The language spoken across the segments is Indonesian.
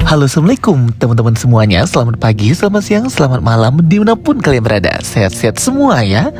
Halo, assalamualaikum teman-teman semuanya. Selamat pagi, selamat siang, selamat malam, dimanapun kalian berada. Sehat-sehat semua ya.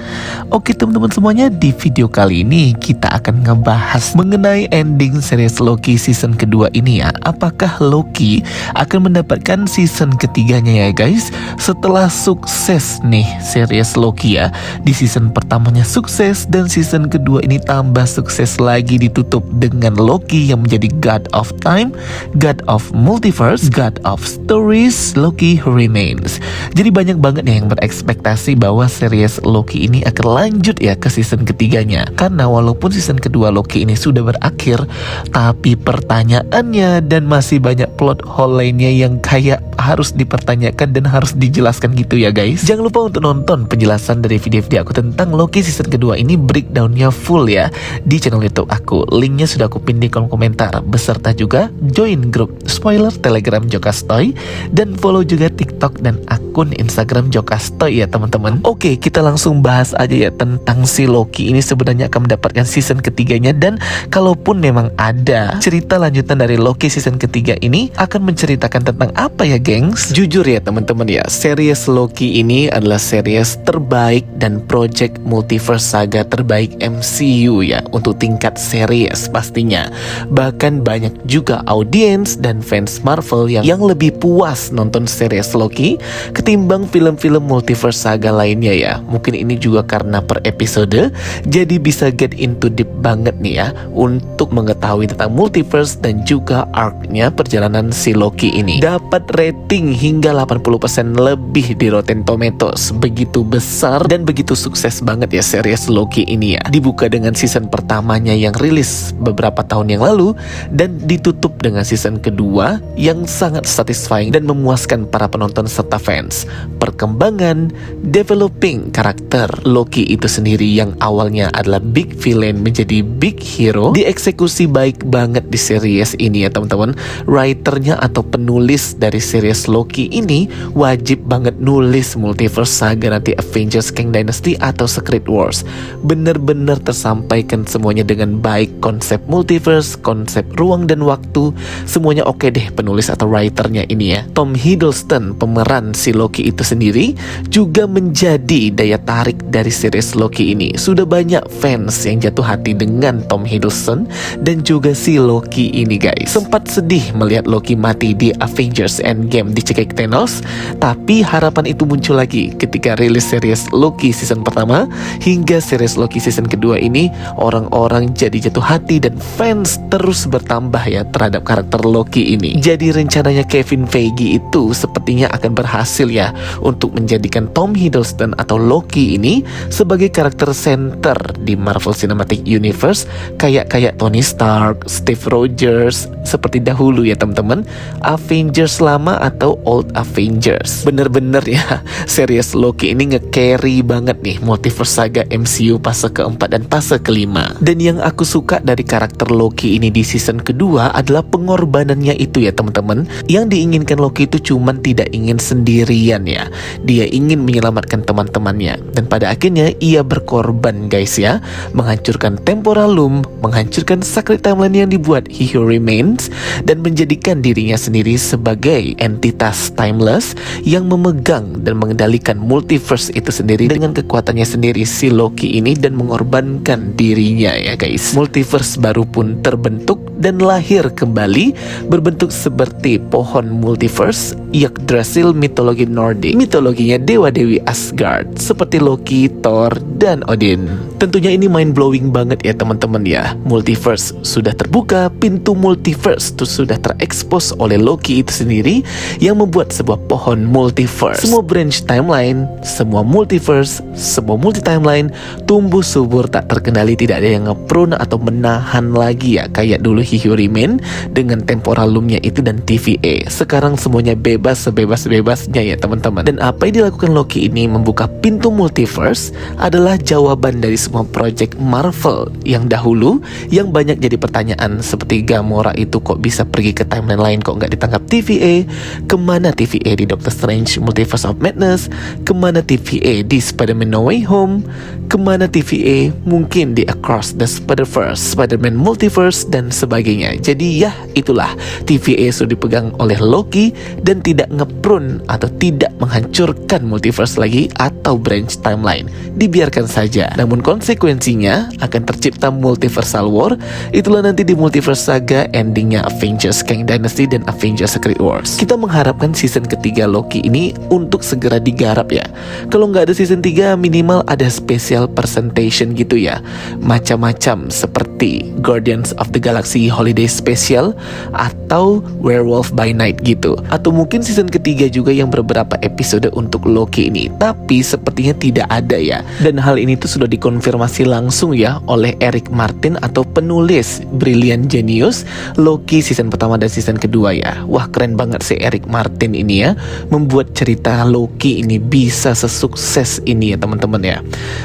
Oke teman-teman semuanya, di video kali ini kita akan ngebahas mengenai ending series Loki season kedua ini ya. Apakah Loki akan mendapatkan season ketiganya ya guys? Setelah sukses nih series Loki ya, di season pertamanya sukses dan season kedua ini tambah sukses lagi, ditutup dengan Loki yang menjadi God of Time, God of Multiverse, God of Stories, Loki Who Remains. Jadi banyak banget nih yang berekspektasi bahwa series Loki ini akan lanjut ya ke season ketiganya. Karena walaupun season kedua Loki ini sudah berakhir, tapi pertanyaannya dan masih banyak plot hole lainnya yang kayak harus dipertanyakan dan harus dijelaskan gitu ya guys. Jangan lupa untuk nonton penjelasan dari video-video aku tentang Loki season kedua ini, breakdownnya full ya di channel YouTube aku. Linknya sudah aku pin di kolom komentar, beserta juga join grup spoiler Telegram Jokastoy dan follow juga TikTok dan akun Instagram Jokastoy ya teman-teman. Oke, kita langsung bahas aja ya tentang si Loki ini sebenarnya akan mendapatkan season ketiganya, dan kalaupun memang ada cerita lanjutan dari Loki season ketiga ini akan menceritakan tentang apa ya gengs? Jujur ya teman-teman ya, series Loki ini adalah series terbaik dan project multiverse saga terbaik MCU ya, untuk tingkat series pastinya. Bahkan banyak juga audiens dan fans Marvel yang lebih puas nonton series Loki ketimbang film-film multiverse saga lainnya ya. Mungkin ini juga karena per episode, jadi bisa get into deep banget nih ya untuk mengetahui tentang multiverse dan juga arc-nya perjalanan si Loki ini. Dapat rating hingga 80% lebih di Rotten Tomatoes. Begitu besar dan begitu sukses banget ya series Loki ini ya. Dibuka dengan season pertamanya yang rilis beberapa tahun yang lalu dan ditutup dengan season kedua yang sangat satisfying dan memuaskan para penonton serta fans. Perkembangan, developing karakter Loki itu sendiri yang awalnya adalah big villain menjadi big hero, dieksekusi baik banget di series ini ya teman-teman. Writernya atau penulis dari series Loki ini wajib banget nulis multiverse saga nanti Avengers, Kang Dynasty atau Secret Wars. Bener-bener tersampaikan semuanya dengan baik, konsep multiverse, konsep ruang dan waktu, semuanya oke deh penulis atau writernya ini ya. Tom Hiddleston pemeran si Loki itu sendiri juga menjadi daya tarik dari series Loki ini. Sudah banyak fans yang jatuh hati dengan Tom Hiddleston dan juga si Loki ini guys. Sempat sedih melihat Loki mati di Avengers Endgame dicekik Thanos, tapi harapan itu muncul lagi ketika rilis series Loki season pertama hingga series Loki season kedua ini. Orang-orang jadi jatuh hati dan fans terus bertambah ya terhadap karakter Loki ini. Jadi rencananya Kevin Feige itu sepertinya akan berhasil ya untuk menjadikan Tom Hiddleston atau Loki ini sebagai karakter center di Marvel Cinematic Universe, kayak Tony Stark, Steve Rogers seperti dahulu ya teman-teman, Avengers lama atau Old Avengers. Bener-bener ya series Loki ini nge-carry banget nih multiverse saga MCU fase keempat dan fase kelima. Dan yang aku suka dari karakter Loki ini di season kedua adalah pengorbanannya itu ya teman-teman. Yang diinginkan Loki itu cuman tidak ingin sendirian ya, dia ingin menyelamatkan teman-temannya, dan pada akhirnya ia berkorban guys ya, menghancurkan Temporalum, menghancurkan Sacred Timeline yang dibuat He Who Remains, dan menjadikan dirinya sendiri sebagai entitas timeless yang memegang dan mengendalikan multiverse itu sendiri dengan kekuatannya sendiri si Loki ini, dan mengorbankan dirinya ya guys. Multiverse baru pun terbentuk dan lahir kembali berbentuk seperti pohon multiverse Yggdrasil, mitologi Nordik, mitologinya dewa-dewi Asgard seperti Loki, Thor, dan Odin. Tentunya ini mind blowing banget ya teman-teman ya. Multiverse sudah terbuka, pintu multiverse itu sudah terekspos oleh Loki itu sendiri yang membuat sebuah pohon multiverse. Semua branch timeline, semua multiverse, semua multi timeline tumbuh subur tak terkendali, tidak ada yang ngeprune atau menahan lagi ya kayak dulu He Who Remain dengan temporalumnya itu dan TVA. Sekarang semuanya bebas sebebas-bebasnya ya teman-teman. Dan apa yang dilakukan Loki ini membuka pintu multiverse adalah jawaban dari semua project Marvel yang dahulu yang banyak jadi pertanyaan, seperti Gamora itu kok bisa pergi ke timeline lain, kok nggak ditangkap TVA, kemana TVA di Doctor Strange Multiverse of Madness, kemana TVA di Spider-Man No Way Home, kemana TVA mungkin di Across the Spider-Verse, Spider-Man Multiverse dan sebagainya. Jadi ya itulah, TVA sudah dipegang oleh Loki dan tidak ngeprun atau tidak menghancurkan multiverse lagi atau branch timeline, dibiarkan saja. Namun konsekuensinya akan tercipta multiversal war. Itulah nanti di Multiverse Saga endingnya Avengers Kang Dynasty dan Avengers Secret Wars. Kita mengharapkan season ketiga Loki ini untuk segera digarap ya. Kalau nggak ada season 3 minimal ada special presentation gitu ya, macam-macam seperti Guardians of the Galaxy Holiday Special atau Werewolf by Night gitu. Atau mungkin season ketiga juga yang beberapa episode untuk Loki ini, tapi sepertinya tidak ada ya. Dan hal ini tuh sudah dikonfirmasi langsung ya oleh Eric Martin atau penulis Brilliant Genius Loki season pertama dan season kedua ya. Wah, keren banget sih Eric Martin ini ya, membuat cerita Loki ini bisa sesukses ini ya teman-teman ya.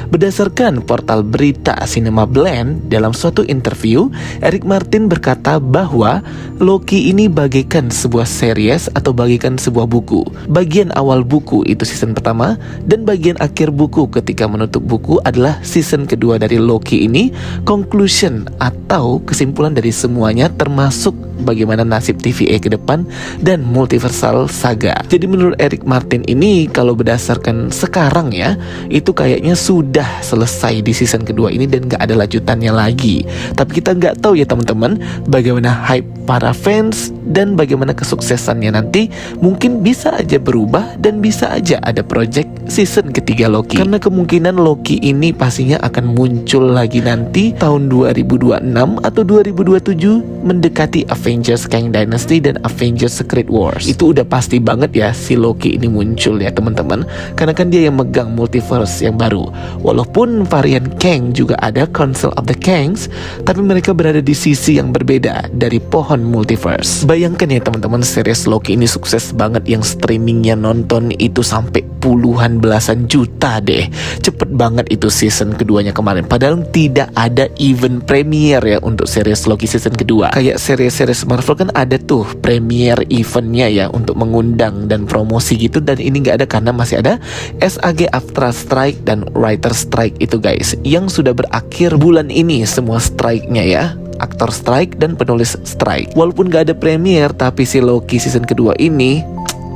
Berdasarkan portal berita Cinema Blend, dalam suatu interview Eric Martin berkata bahwa Loki ini bagaikan sebuah series atau bagaikan sebuah buku. Bagian awal buku itu season pertama, dan bagian akhir buku ketika menutup buku adalah season kedua dari Loki ini, conclusion atau kesimpulan dari semuanya, termasuk bagaimana nasib TVA ke depan dan multiversal saga. Jadi menurut Eric Martin ini, kalau berdasarkan sekarang ya, itu kayaknya sudah selesai di season kedua ini dan gak ada lanjutannya lagi. Tapi kita nggak tahu ya teman-teman, bagaimana hype para fans dan bagaimana kesuksesannya nanti. Mungkin bisa aja berubah dan bisa aja ada project season ketiga Loki, karena kemungkinan Loki ini pastinya akan muncul lagi nanti tahun 2026 atau 2027 mendekati Avengers Kang Dynasty dan Avengers Secret Wars. Itu udah pasti banget ya si Loki ini muncul ya teman-teman, karena kan dia yang megang multiverse yang baru. Walaupun varian Kang juga ada, Council of the Kangs, tapi mereka berada di sisi yang berbeda dari pohon multiverse. Bayangkan ya teman-teman, series Loki ini sukses banget, yang streamingnya nonton itu sampai puluhan belasan juta deh. Cepet banget itu season keduanya kemarin, padahal tidak ada event premiere ya untuk series Loki season kedua. Kayak series-series Marvel kan ada tuh premiere eventnya ya untuk mengundang dan promosi gitu, dan ini nggak ada karena masih ada SAG AFTRA strike dan writer strike itu guys, yang sudah berakhir bulan ini semua strike-nya ya, aktor strike dan penulis strike. Walaupun gak ada premiere, tapi si Loki season kedua ini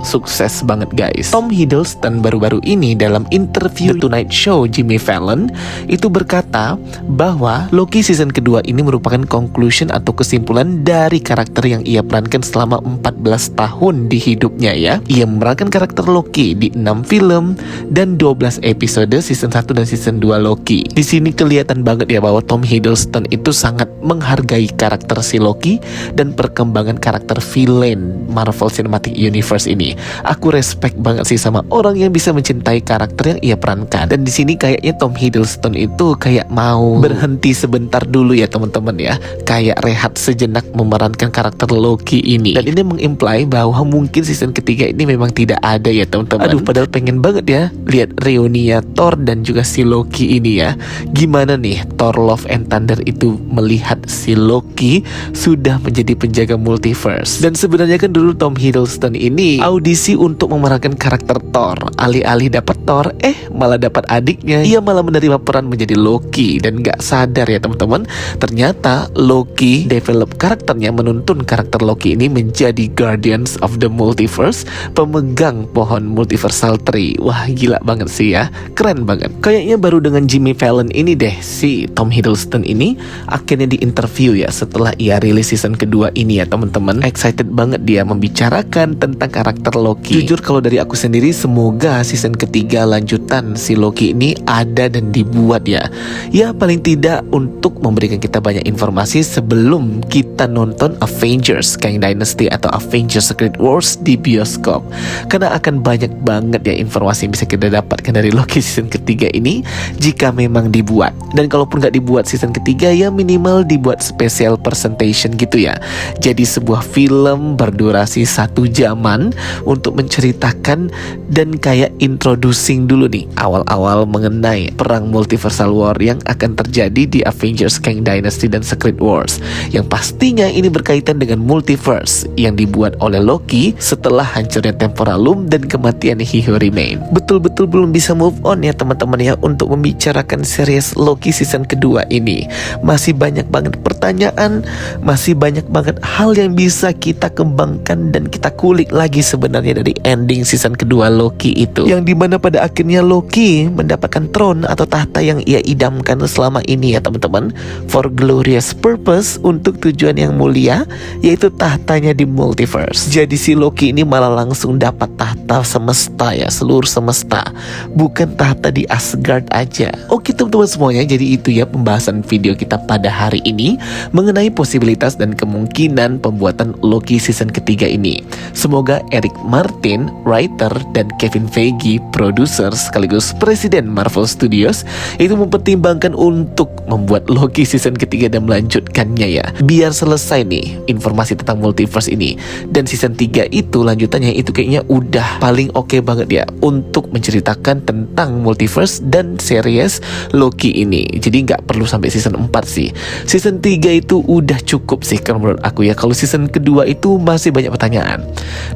sukses banget guys. Tom Hiddleston baru-baru ini dalam interview The Tonight Show Jimmy Fallon itu berkata bahwa Loki season kedua ini merupakan conclusion atau kesimpulan dari karakter yang ia perankan selama 14 tahun di hidupnya ya. Ia memerankan karakter Loki di 6 film dan 12 episode season 1 dan season 2 Loki. Di sini kelihatan banget ya bahwa Tom Hiddleston itu sangat menghargai karakter si Loki dan perkembangan karakter villain Marvel Cinematic Universe ini. Aku respect banget sih sama orang yang bisa mencintai karakter yang ia perankan. Dan di sini kayaknya Tom Hiddleston itu kayak mau berhenti sebentar dulu ya teman-teman ya, kayak rehat sejenak memerankan karakter Loki ini. Dan ini mengimply bahwa mungkin season ketiga ini memang tidak ada ya teman-teman. Aduh, padahal pengen banget ya lihat reuninya Thor dan juga si Loki ini ya. Gimana nih Thor Love and Thunder itu melihat si Loki sudah menjadi penjaga multiverse. Dan sebenarnya kan dulu Tom Hiddleston ini audisi untuk memerankan karakter Thor. Alih-alih dapat Thor, malah dapat adiknya. Ia malah menerima peran menjadi Loki dan gak sadar ya teman-teman, ternyata Loki develop karakternya, menuntun karakter Loki ini menjadi Guardians of the Multiverse, pemegang pohon multiversal tree. Wah, gila banget sih ya, keren banget. Kayaknya baru dengan Jimmy Fallon ini deh si Tom Hiddleston ini akhirnya di interview ya setelah ia rilis season kedua ini ya teman-teman. Excited banget dia membicarakan tentang karakter Loki. Jujur kalau dari aku sendiri, semoga season ketiga lanjutan si Loki ini ada dan dibuat ya. Ya paling tidak untuk memberikan kita banyak informasi sebelum kita nonton Avengers Kang Dynasty atau Avengers Secret Wars di bioskop. Karena akan banyak banget ya informasi yang bisa kita dapatkan dari Loki season ketiga ketiga ini jika memang dibuat. Dan kalaupun nggak dibuat season ketiga, ya minimal dibuat special presentation gitu ya. Jadi sebuah film berdurasi 1 jaman untuk menceritakan dan kayak introducing dulu nih awal-awal mengenai perang multiversal war yang akan terjadi di Avengers, Kang Dynasty dan Secret Wars, yang pastinya ini berkaitan dengan multiverse yang dibuat oleh Loki setelah hancurnya Temporalum dan kematian He Who Remain. Betul-betul belum bisa move on ya teman-teman ya untuk membicarakan series Loki season kedua ini. Masih banyak banget pertanyaan, masih banyak banget hal yang bisa kita kembangkan dan kita kulik lagi sebenarnya dari ending season kedua Loki itu, yang dimana pada akhirnya Loki mendapatkan throne atau tahta yang ia idamkan selama ini ya teman-teman, for glorious purpose, untuk tujuan yang mulia, yaitu tahtanya di multiverse. Jadi si Loki ini malah langsung dapat tahta semesta ya, seluruh semesta, bukan tahta di Asgard aja. Oke teman-teman semuanya, jadi itu ya pembahasan video kita pada hari ini mengenai posibilitas dan kemungkinan pembuatan Loki season ketiga ini. Semoga Eric Martin, writer, dan Kevin Feige, produser sekaligus presiden Marvel Studios, itu mempertimbangkan untuk membuat Loki season ketiga dan melanjutkannya ya, biar selesai nih informasi tentang multiverse ini. Dan season 3 itu lanjutannya itu kayaknya udah paling oke banget ya untuk menceritakan tentang multiverse dan series Loki ini. Jadi nggak perlu sampai season 4 sih. Season 3 itu udah cukup sih kalau menurut aku ya. Kalau season kedua itu masih banyak pertanyaan.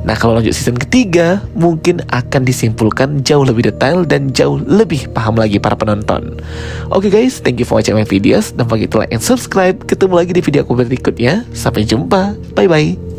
Nah kalau lanjut season ketiga mungkin akan disimpulkan jauh lebih detail dan jauh lebih paham lagi para penonton. Oke guys, thank you for watching my videos. Don't forget to like and subscribe. Ketemu lagi di video aku berikutnya. Sampai jumpa. Bye bye.